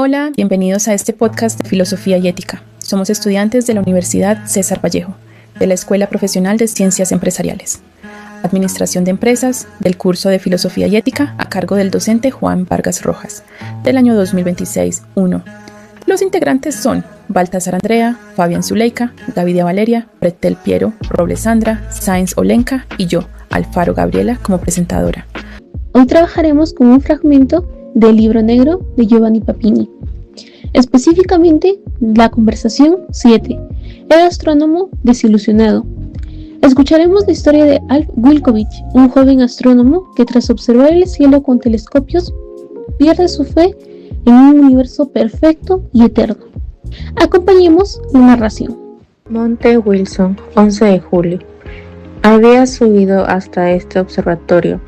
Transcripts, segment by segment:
Hola, bienvenidos a este podcast de Filosofía y Ética. Somos estudiantes de la Universidad César Vallejo, de la Escuela Profesional de Ciencias Empresariales, Administración de Empresas, del curso de Filosofía y Ética a cargo del docente Juan Vargas Rojas, del año 2026-1. Los integrantes son Baltasar Andrea, Fabián Zuleika, Gavidia Valeria, Pretel Piero, Robles Sandra, Sáenz Olenka y yo, Alfaro Gabriela, como presentadora. Hoy trabajaremos con un fragmento del Libro Negro de Giovanni Papini, específicamente la conversación 7, el astrónomo desilusionado. Escucharemos la historia de Alf Wilkowitz, un joven astrónomo que tras observar el cielo con telescopios pierde su fe en un universo perfecto y eterno. Acompañemos la narración. Monte Wilson, 11 de julio. Había subido hasta este observatorio,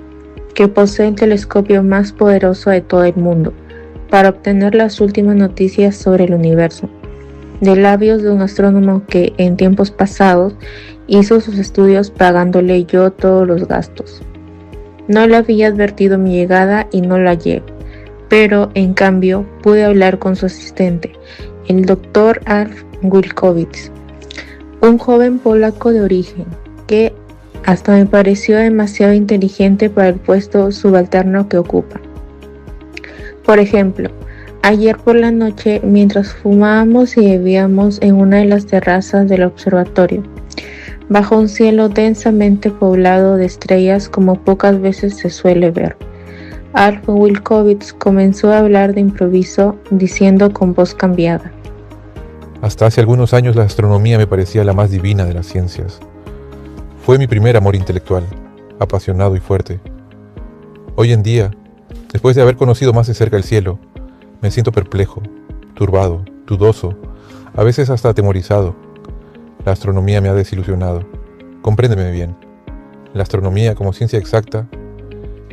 que posee el telescopio más poderoso de todo el mundo, para obtener las últimas noticias sobre el universo, de labios de un astrónomo que, en tiempos pasados, hizo sus estudios pagándole yo todos los gastos. No le había advertido mi llegada y no la hallé, pero, en cambio, pude hablar con su asistente, el doctor Alf Wilkowitz, un joven polaco de origen, que hasta me pareció demasiado inteligente para el puesto subalterno que ocupa. Por ejemplo, ayer por la noche, mientras fumábamos y bebíamos en una de las terrazas del observatorio, bajo un cielo densamente poblado de estrellas como pocas veces se suele ver, Alf Wilkowitz comenzó a hablar de improviso, diciendo con voz cambiada: Hasta hace algunos años la astronomía me parecía la más divina de las ciencias. Fue mi primer amor intelectual, apasionado y fuerte. Hoy en día, después de haber conocido más de cerca el cielo, me siento perplejo, turbado, dudoso, a veces hasta atemorizado. La astronomía me ha desilusionado. Compréndeme bien. La astronomía, como ciencia exacta,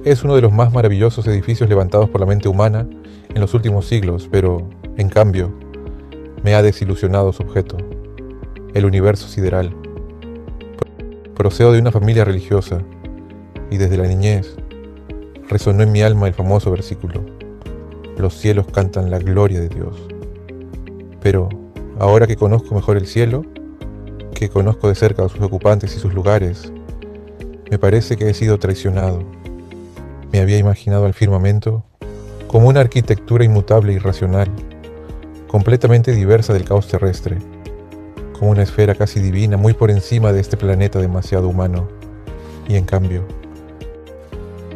es uno de los más maravillosos edificios levantados por la mente humana en los últimos siglos, pero, en cambio, me ha desilusionado su objeto, el universo sideral. Procedo de una familia religiosa, y desde la niñez resonó en mi alma el famoso versículo: los cielos cantan la gloria de Dios. Pero, ahora que conozco mejor el cielo, que conozco de cerca a sus ocupantes y sus lugares, me parece que he sido traicionado. Me había imaginado al firmamento como una arquitectura inmutable e irracional, completamente diversa del caos terrestre, como una esfera casi divina, muy por encima de este planeta demasiado humano. Y en cambio...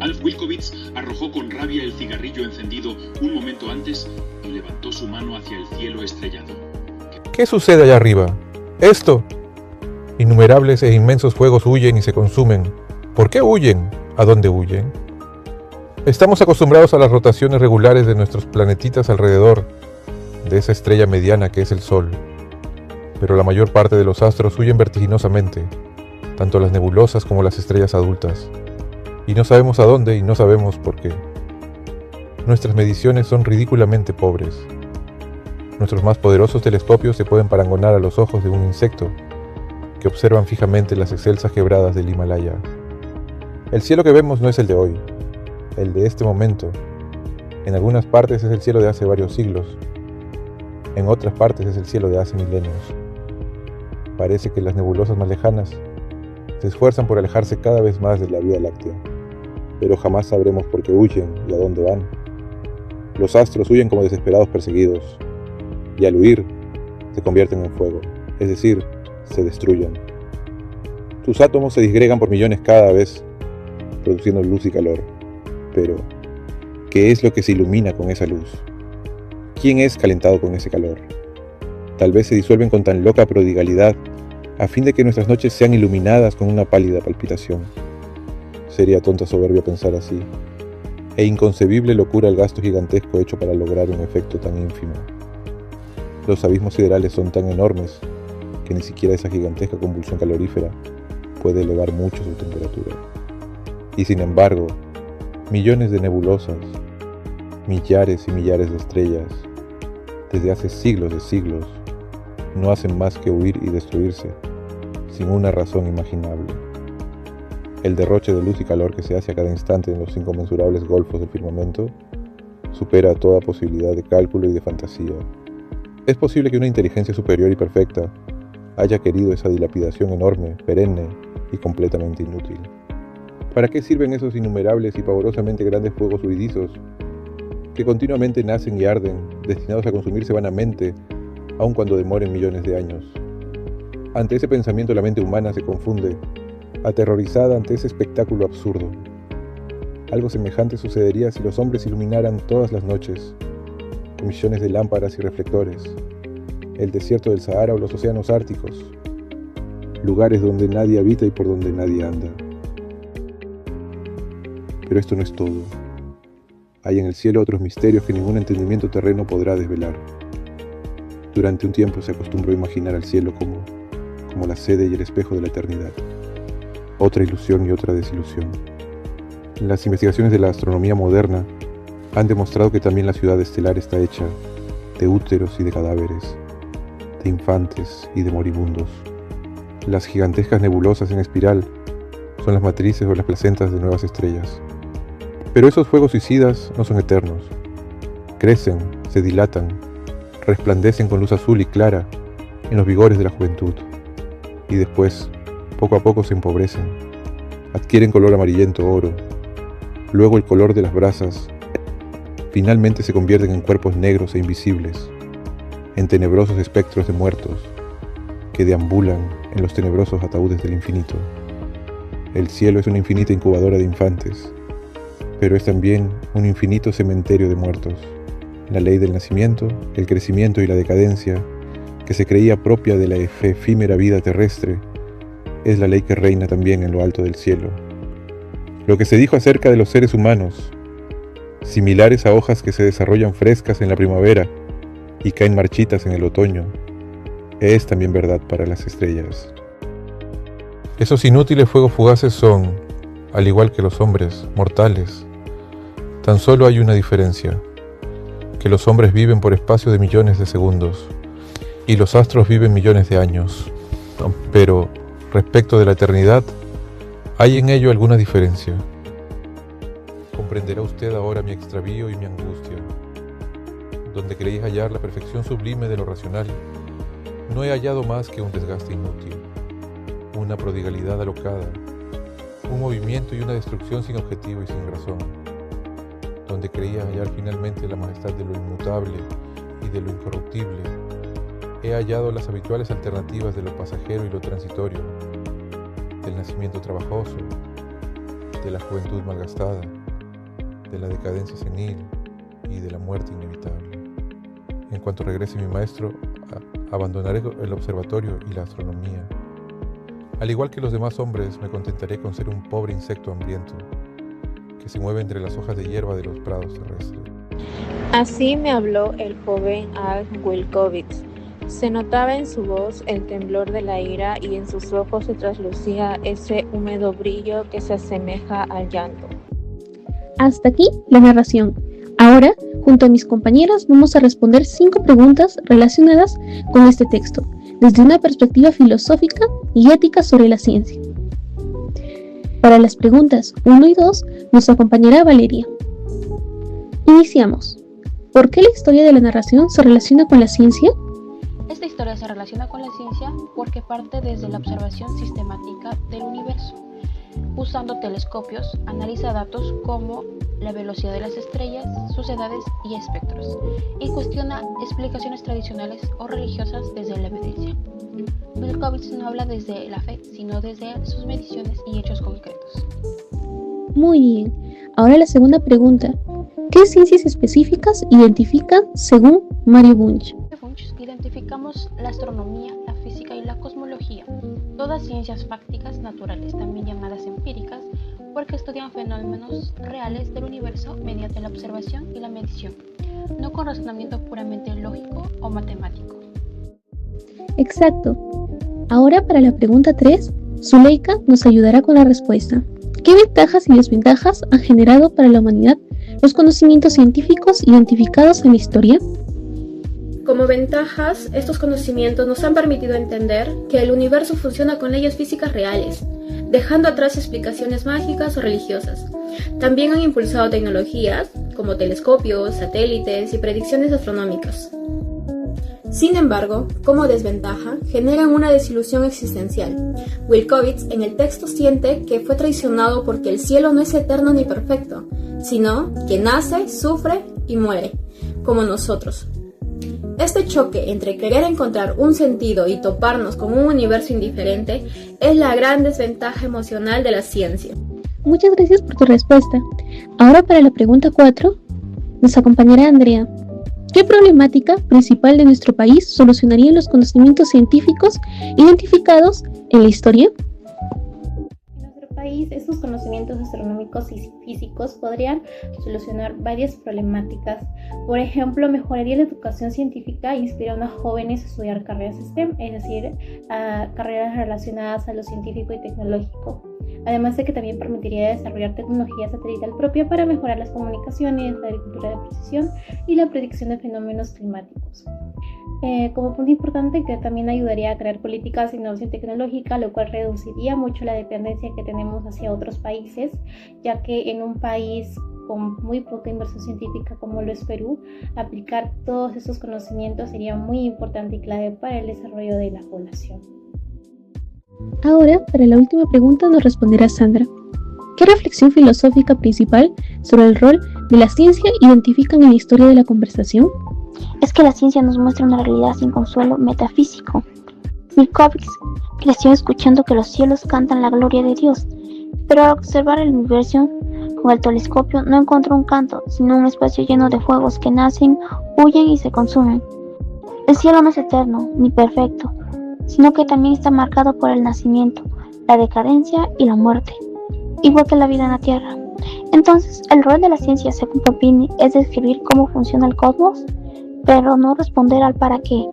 Alf Wilkowitz arrojó con rabia el cigarrillo encendido un momento antes y levantó su mano hacia el cielo estrellado. ¿Qué sucede allá arriba? ¡Esto! Innumerables e inmensos fuegos huyen y se consumen. ¿Por qué huyen? ¿A dónde huyen? Estamos acostumbrados a las rotaciones regulares de nuestros planetitas alrededor de esa estrella mediana que es el Sol. Pero la mayor parte de los astros huyen vertiginosamente, tanto las nebulosas como las estrellas adultas. Y no sabemos a dónde y no sabemos por qué. Nuestras mediciones son ridículamente pobres. Nuestros más poderosos telescopios se pueden parangonar a los ojos de un insecto que observan fijamente las excelsas quebradas del Himalaya. El cielo que vemos no es el de hoy, el de este momento. En algunas partes es el cielo de hace varios siglos, en otras partes es el cielo de hace milenios. Parece que las nebulosas más lejanas se esfuerzan por alejarse cada vez más de la Vía Láctea, pero jamás sabremos por qué huyen y a dónde van. Los astros huyen como desesperados perseguidos, y al huir se convierten en fuego, es decir, se destruyen. Sus átomos se disgregan por millones cada vez, produciendo luz y calor. Pero, ¿qué es lo que se ilumina con esa luz? ¿Quién es calentado con ese calor? Tal vez se disuelven con tan loca prodigalidad, a fin de que nuestras noches sean iluminadas con una pálida palpitación. Sería tonta soberbia pensar así, e inconcebible locura el gasto gigantesco hecho para lograr un efecto tan ínfimo. Los abismos siderales son tan enormes que ni siquiera esa gigantesca convulsión calorífera puede elevar mucho su temperatura. Y sin embargo, millones de nebulosas, millares y millares de estrellas, desde hace siglos de siglos, no hacen más que huir y destruirse, sin una razón imaginable. El derroche de luz y calor que se hace a cada instante en los inconmensurables golfos del firmamento supera toda posibilidad de cálculo y de fantasía. Es posible que una inteligencia superior y perfecta haya querido esa dilapidación enorme, perenne y completamente inútil. ¿Para qué sirven esos innumerables y pavorosamente grandes fuegos huidizos que continuamente nacen y arden, destinados a consumirse vanamente, aun cuando demoren millones de años? Ante ese pensamiento la mente humana se confunde, aterrorizada ante ese espectáculo absurdo. Algo semejante sucedería si los hombres iluminaran todas las noches, con millones de lámparas y reflectores, el desierto del Sahara o los océanos árticos, lugares donde nadie habita y por donde nadie anda. Pero esto no es todo. Hay en el cielo otros misterios que ningún entendimiento terreno podrá desvelar. Durante un tiempo se acostumbró a imaginar al cielo como la sede y el espejo de la eternidad. Otra ilusión y otra desilusión. Las investigaciones de la astronomía moderna han demostrado que también la ciudad estelar está hecha de úteros y de cadáveres, de infantes y de moribundos. Las gigantescas nebulosas en espiral son las matrices o las placentas de nuevas estrellas. Pero esos fuegos suicidas no son eternos. Crecen, se dilatan, resplandecen con luz azul y clara en los vigores de la juventud. Y después, poco a poco se empobrecen, adquieren color amarillento oro, luego el color de las brasas, finalmente se convierten en cuerpos negros e invisibles, en tenebrosos espectros de muertos que deambulan en los tenebrosos ataúdes del infinito. El cielo es una infinita incubadora de infantes, pero es también un infinito cementerio de muertos. La ley del nacimiento, el crecimiento y la decadencia, que se creía propia de la efímera vida terrestre, es la ley que reina también en lo alto del cielo. Lo que se dijo acerca de los seres humanos, similares a hojas que se desarrollan frescas en la primavera y caen marchitas en el otoño, es también verdad para las estrellas. Esos inútiles fuegos fugaces son, al igual que los hombres, mortales. Tan solo hay una diferencia, que los hombres viven por espacio de millones de segundos, y los astros viven millones de años. Pero, respecto de la eternidad, hay en ello alguna diferencia. Comprenderá usted ahora mi extravío y mi angustia. Donde creí hallar la perfección sublime de lo racional, no he hallado más que un desgaste inútil, una prodigalidad alocada, un movimiento y una destrucción sin objetivo y sin razón. Donde creía hallar finalmente la majestad de lo inmutable y de lo incorruptible, he hallado las habituales alternativas de lo pasajero y lo transitorio, del nacimiento trabajoso, de la juventud malgastada, de la decadencia senil y de la muerte inevitable. En cuanto regrese mi maestro, abandonaré el observatorio y la astronomía. Al igual que los demás hombres, me contentaré con ser un pobre insecto hambriento que se mueve entre las hojas de hierba de los prados terrestres. Así me habló el joven Al Wilkowitz. Se notaba en su voz el temblor de la ira y en sus ojos se traslucía ese húmedo brillo que se asemeja al llanto. Hasta aquí la narración. Ahora, junto a mis compañeras, vamos a responder 5 preguntas relacionadas con este texto, desde una perspectiva filosófica y ética sobre la ciencia. Para las preguntas 1 y 2, nos acompañará Valeria. Iniciamos. ¿Por qué la historia de la narración se relaciona con la ciencia? Esta historia se relaciona con la ciencia porque parte desde la observación sistemática del universo. Usando telescopios, analiza datos como la velocidad de las estrellas, sus edades y espectros, y cuestiona explicaciones tradicionales o religiosas desde la evidencia. Wilkowitz no habla desde la fe, sino desde sus mediciones y hechos concretos. Muy bien. Ahora la segunda pregunta. ¿Qué ciencias específicas identifican según Mario Bunge? Identificamos la astronomía, la física y la cosmología, todas ciencias fácticas naturales, también llamadas empíricas, porque estudian fenómenos reales del universo mediante la observación y la medición, no con razonamiento puramente lógico o matemático. Exacto. Ahora para la pregunta 3, Zuleika nos ayudará con la respuesta. ¿Qué ventajas y desventajas han generado para la humanidad los conocimientos científicos identificados en la historia? Como ventajas, estos conocimientos nos han permitido entender que el universo funciona con leyes físicas reales, dejando atrás explicaciones mágicas o religiosas. También han impulsado tecnologías como telescopios, satélites y predicciones astronómicas. Sin embargo, como desventaja, generan una desilusión existencial. Wilkowitz en el texto siente que fue traicionado porque el cielo no es eterno ni perfecto, sino que nace, sufre y muere, como nosotros. Este choque entre querer encontrar un sentido y toparnos con un universo indiferente es la gran desventaja emocional de la ciencia. Muchas gracias por tu respuesta. Ahora para la pregunta 4, nos acompañará Andrea. ¿Qué problemática principal de nuestro país solucionarían los conocimientos científicos identificados en la historia? En nuestro país, estos conocimientos astronómicos y físicos podrían solucionar varias problemáticas. Por ejemplo, mejoraría la educación científica e inspiraría a jóvenes a estudiar carreras STEM, es decir, carreras relacionadas a lo científico y tecnológico. Además de que también permitiría desarrollar tecnología satelital propia para mejorar las comunicaciones, la agricultura de precisión y la predicción de fenómenos climáticos. Como punto importante, que también ayudaría a crear políticas de innovación tecnológica, lo cual reduciría mucho la dependencia que tenemos hacia otros países, ya que en un país con muy poca inversión científica como lo es Perú, aplicar todos esos conocimientos sería muy importante y clave para el desarrollo de la población. Ahora, para la última pregunta nos responderá Sandra. ¿Qué reflexión filosófica principal sobre el rol de la ciencia identifican en la historia de la conversación? Es que la ciencia nos muestra una realidad sin consuelo metafísico. Wilkowitz creció escuchando que los cielos cantan la gloria de Dios, pero al observar el universo con el telescopio no encontró un canto, sino un espacio lleno de fuegos que nacen, huyen y se consumen. El cielo no es eterno ni perfecto, sino que también está marcado por el nacimiento, la decadencia y la muerte, igual que la vida en la Tierra. Entonces, el rol de la ciencia, según Papini, es describir cómo funciona el cosmos, pero no responder al para qué,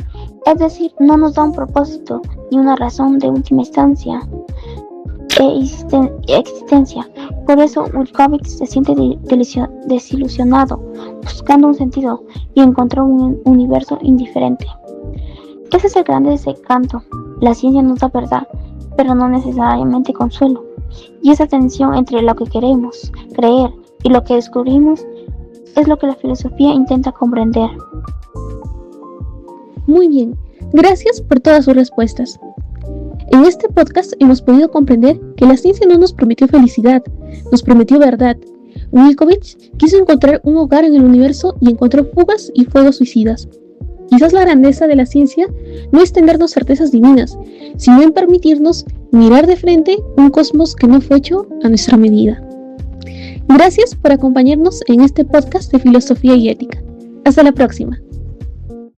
es decir, no nos da un propósito ni una razón de última instancia existencia. Por eso Wilkowitz se siente desilusionado, buscando un sentido, y encontró un universo indiferente. Ese es el grande de ese canto. La ciencia nos da verdad, pero no necesariamente consuelo. Y esa tensión entre lo que queremos creer y lo que descubrimos es lo que la filosofía intenta comprender. Muy bien, gracias por todas sus respuestas. En este podcast hemos podido comprender que la ciencia no nos prometió felicidad, nos prometió verdad. Wilkowitz quiso encontrar un hogar en el universo y encontró fugas y fuegos suicidas. Quizás la grandeza de la ciencia no es tenernos certezas divinas, sino en permitirnos mirar de frente un cosmos que no fue hecho a nuestra medida. Gracias por acompañarnos en este podcast de filosofía y ética. Hasta la próxima.